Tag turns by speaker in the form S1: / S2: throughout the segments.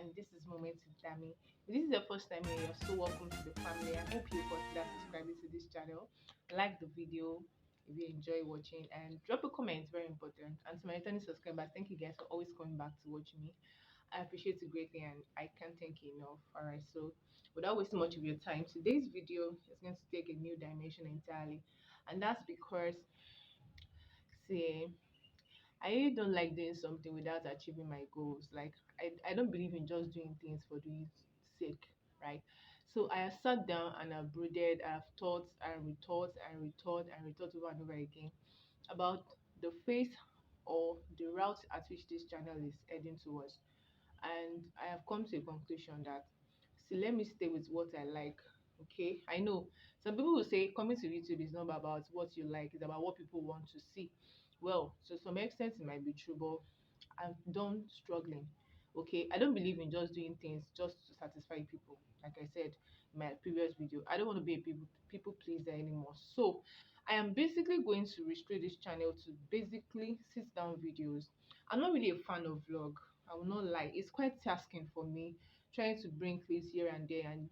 S1: and this is Moment with Dami. If this is the first time here, you're so welcome to the family. I hope you consider subscribing to this channel, like the video if you enjoy watching, and drop a comment, very important. And to my returning subscribers, thank you guys for always coming back to watch me. I appreciate it greatly and I can't thank you enough. Alright, so without wasting much of your time, today's video is going to take a new dimension entirely. And that's because, see, I really don't like doing something without achieving my goals. Like I don't believe in just doing things for doing sake, right? So I have sat down and I've brooded, I've thought and rethought and rethought and rethought over and over again about the face or the route at which this channel is heading towards. And I have come to a conclusion that, see, let me stay with what I like. Okay, I know some people will say coming to YouTube is not about what you like, it's about what people want to see. Well, to some extent it might be true, but I'm done struggling. Okay, I don't believe in just doing things just to satisfy people. Like I said in my previous video, I don't want to be a people pleaser anymore. So I am basically going to restrict this channel to basically sit down videos. I'm not really a fan of vlog. I will not lie. It's quite tasking for me trying to bring clips here and there, and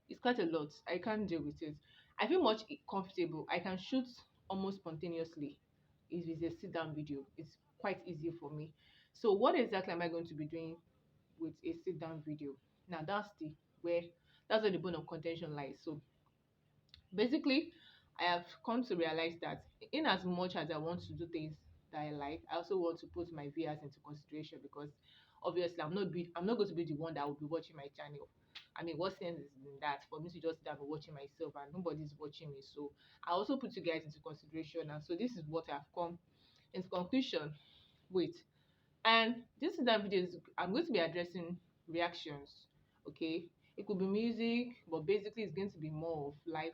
S1: it's quite a lot. I can't deal with it. I feel much comfortable. I can shoot almost spontaneously if it's a sit down video. It's quite easy for me. So what exactly am I going to be doing with a sit down video? Now where that's where the bone of contention lies. So basically, I have come to realize that in as much as I want to do things that I like, I also want to put my viewers into consideration, because obviously I'm not going to be the one that will be watching my channel. I mean, what sense is in that for me to just sit down and watching myself and nobody's watching me? So I also put you guys into consideration, and so this is what I've come into conclusion with. And this is that video is, I'm going to be addressing reactions. Okay, it could be music, but basically it's going to be more of life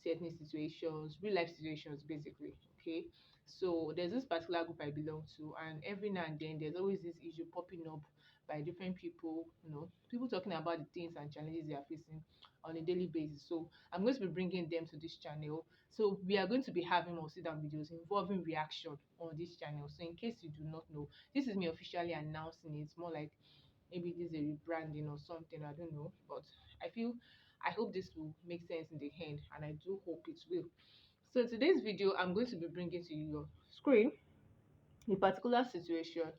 S1: threatening situations, real life situations, basically. Okay, so there's this particular group I belong to, and every now and then there's always this issue popping up by different people, people talking about the things and challenges they are facing on a daily basis. So I'm going to be bringing them to this channel. So we are going to be having more sit down videos involving reaction on this channel. So in case you do not know, this is me officially announcing it. It's more like maybe this is a rebranding or something, I don't know, but I hope this will make sense in the end, and I do hope it will. So today's video, I'm going to be bringing to your screen a particular situation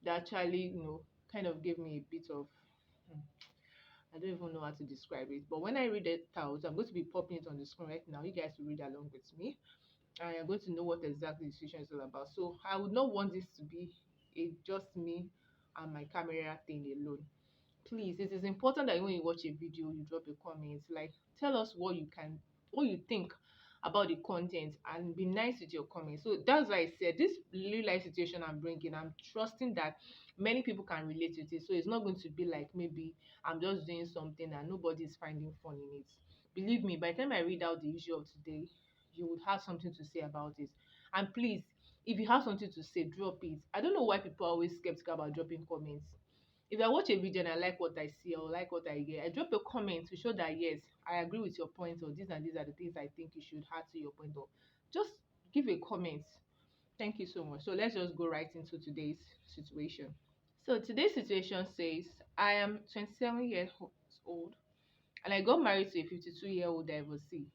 S1: that actually kind of gave me a bit of hmm, I don't even know how to describe it, but when I read it out, I'm going to be popping it on the screen right now. You guys will read along with me, and you're going to know what exactly the situation is all about. So I would not want this to be just me and my camera thing alone. Please, it is important that when you watch a video, you drop a comment. Like, tell us what you think about the content, and be nice with your comments. So that's why I said this real life situation I'm bringing, I'm trusting that many people can relate with it. So it's not going to be like maybe I'm just doing something and nobody is finding fun in it. Believe me, by the time I read out the issue of today, you would have something to say about it. And please, if you have something to say, drop it. I don't know why people are always skeptical about dropping comments. If I watch a video and I like what I see or like what I get, I drop a comment to show that yes, I agree with your point, or these and these are the things I think you should add to your point, or just give a comment. Thank you so much. So let's just go right into today's situation. So today's situation says, I am 27 years old and I got married to a 52-year-old divorcee.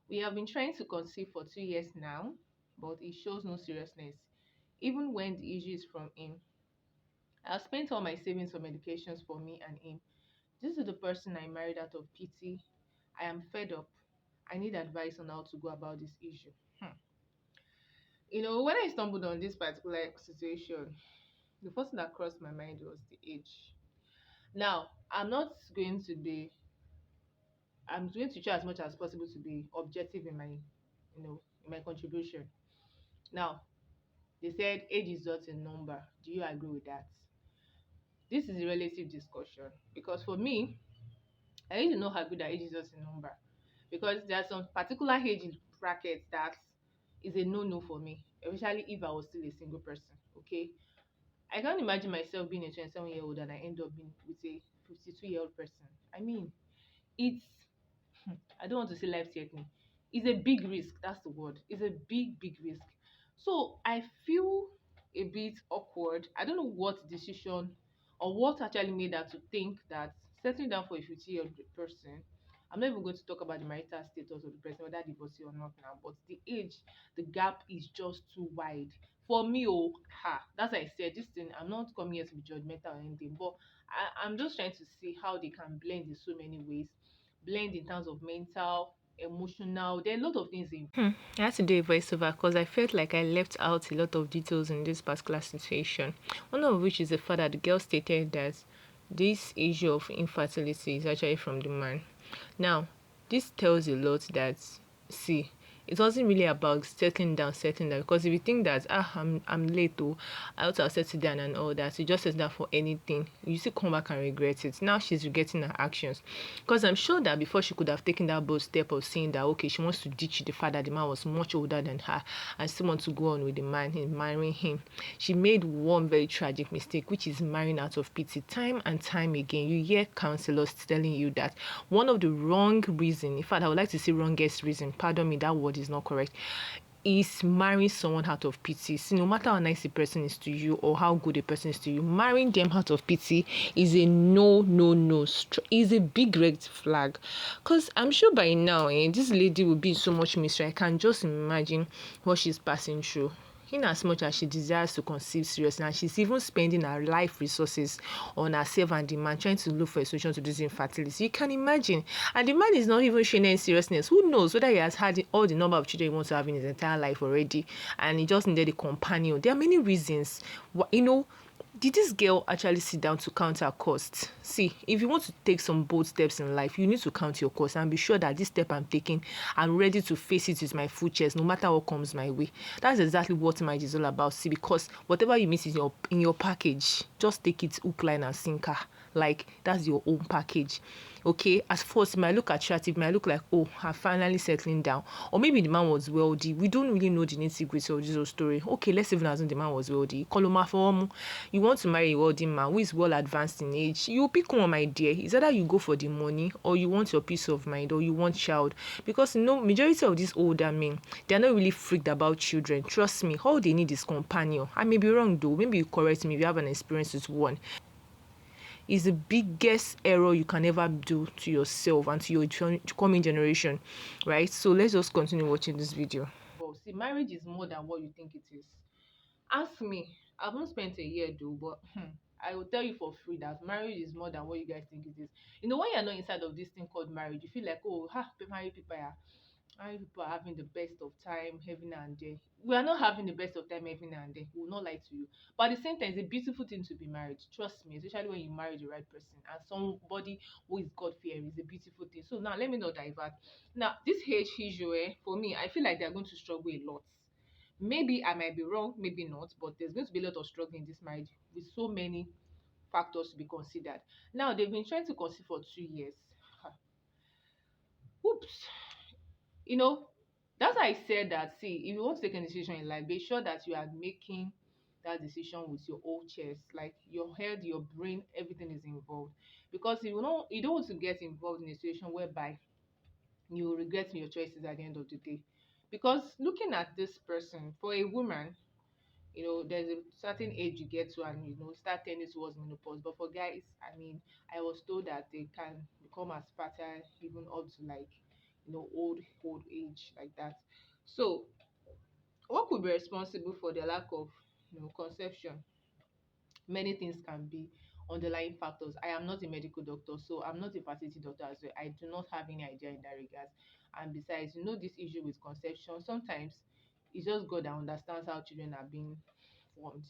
S1: We have been trying to conceive for 2 years now, but it shows no seriousness, even when the issue is from him. I've spent all my savings on medications for me and him. This is the person I married out of pity. I am fed up. I need advice on how to go about this issue. When I stumbled on this particular situation, the first thing that crossed my mind was the age. Now, I'm going to try as much as possible to be objective in my contribution. Now, they said age is not a number. Do you agree with that? This is a relative discussion, because for me, I need to know how good that age is just a number, because there are some particular age brackets that is a no-no for me, especially if I was still a single person. Okay, I can't imagine myself being a 27-year-old and I end up being with a 52-year-old person. I mean, it's I don't want to say life threatening. It's a big risk. That's the word. It's a big risk. So I feel a bit awkward. I don't know what decision or what actually made her to think that settling down for a 50-year-old person. I'm not even going to talk about the marital status of the person, whether divorced or not now, but the age, the gap is just too wide. For me, oh, that's why I said this thing. I'm not coming here to be judgmental or anything, but I'm just trying to see how they can blend in so many ways. Blend in terms of mental, emotional. There are a lot of things in.
S2: I had to do a voiceover because I felt like I left out a lot of details in this particular situation. One of which is the fact that the girl stated that this issue of infertility is actually from the man. Now, this tells a lot that, see, it wasn't really about settling down. Because if you think that I'm late though, I ought to have settled down and all that, you just settle down for anything, you still come back and regret it. Now she's regretting her actions. Because I'm sure that before she could have taken that bold step of saying that okay, she wants to ditch the fact that the man was much older than her and still want to go on with the man and marrying him. She made one very tragic mistake, which is marrying out of pity. Time and time again, you hear counselors telling you that one of the wrong reason, in fact, I would like to say wrongest reason, pardon me, that word is not correct, is marrying someone out of pity. See, no matter how nice a person is to you or how good a person is to you, marrying them out of pity is a no, no, no. Is a big red flag. Because I'm sure by now, this lady will be in so much misery. I can just imagine what she's passing through. In as much as she desires to conceive seriously, and she's even spending her life resources on herself and the man trying to look for a solution to this infertility. You can imagine. And the man is not even showing any seriousness. Who knows whether he has had all the number of children he wants to have in his entire life already and he just needed a companion. There are many reasons. Did this girl actually sit down to count her costs? See, if you want to take some bold steps in life, you need to count your costs and be sure that this step I'm taking, I'm ready to face it with my full chest, no matter what comes my way. That's exactly what marriage is all about. See, because whatever you miss in your package, just take it hook, line, and sinker. Like that's your own package. Okay, at first it might look attractive, it might look like, oh, I'm finally settling down, or maybe the man was wealthy. We don't really know the nitty-gritty of this whole story. Okay, let's even assume the man was wealthy. Koloma form, you want to marry a wealthy man who is well advanced in age, you pick one, my dear. It's either you go for the money or you want your peace of mind or you want child. Because majority of these older men, they're not really freaked about children. Trust me, all they need is companion. I may be wrong though, maybe you correct me if you have an experience with one. Is the biggest error you can ever do to yourself and to your coming generation, right? So let's just continue watching this video.
S1: Well, see, marriage is more than what you think it is. Ask me. I've not spent a year though, but I will tell you for free that marriage is more than what you guys think it is. You know, when you're not inside of this thing called marriage, you feel like, oh, married people are married people are having the best of time every now and then. We are not having the best of time every now and then. We will not lie to you. But at the same time, it's a beautiful thing to be married. Trust me, especially when you marry the right person and somebody who is God fearing is a beautiful thing. So now let me not divert. Now, this age issue, for me, I feel like they're going to struggle a lot. Maybe I might be wrong, maybe not, but there's going to be a lot of struggle in this marriage with so many factors to be considered. Now they've been trying to conceive for 2 years. Oops. You know, that's why I said that. See, if you want to take a decision in life, be sure that you are making that decision with your whole chest, like your head, your brain, everything is involved. Because you don't want to get involved in a situation whereby you regret your choices at the end of the day. Because looking at this person, for a woman, there's a certain age you get to and start tending towards menopause. But for guys, I mean, I was told that they can become as fertile even up to like old age like that. So what could be responsible for the lack of conception? Many things can be underlying factors. I am not a medical doctor, so I'm not a fertility doctor as well. I do not have any idea in that regard. And besides, this issue with conception, sometimes it's just God that understands how children are being formed.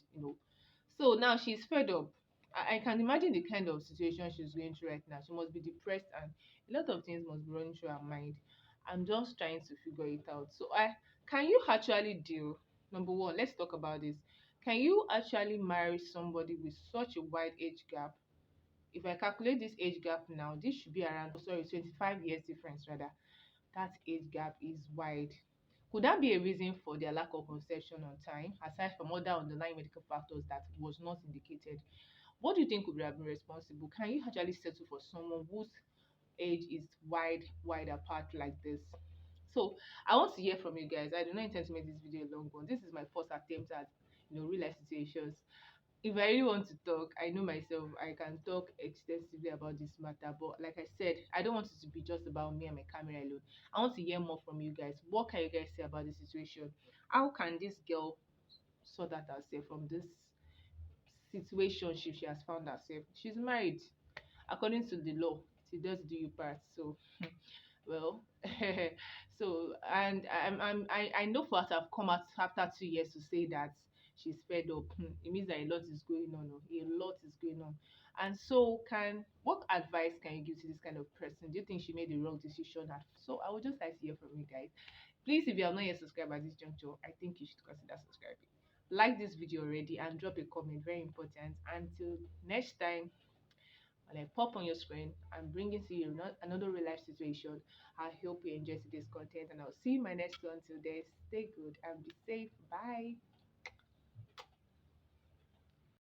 S1: So now she's fed up. I can imagine the kind of situation she's going through right now. She must be depressed and a lot of things must be running through her mind. I'm just trying to figure it out. So I can you actually deal? Number one, let's talk about this. Can you actually marry somebody with such a wide age gap? If I calculate this age gap now, this should be around, oh, sorry, 25 years difference rather. That age gap is wide. Could that be a reason for their lack of conception on time, aside from other underlying medical factors that was not indicated? What do you think could have been responsible? Can you actually settle for someone whose age is wide apart like this? So I want to hear from you guys. I do not intend to make this video a long one. This is my first attempt at real life situations. If I really want to talk, I know myself, I can talk extensively about this matter. But like I said, I don't want it to be just about me and my camera alone. I want to hear more from you guys. What can you guys say about the situation? How can this girl sort that herself from this situation she has found herself? She's married. According to the law, it does do you part. So well, so and I know for us I've come out after 2 years to say that she's fed up. It means that a lot is going on. Oh, a lot is going on. And so, can what advice can you give to this kind of person? Do you think she made the wrong decision? So I would just like to hear from you guys. Please, if you have not yet subscribed at this juncture, I think you should consider subscribing. Like this video already and drop a comment. Very important. Until next time, when I pop on your screen, I'm bringing to you another real life situation. I hope you enjoy today's content and I'll see you in my next one. Till then, stay good and be safe. Bye.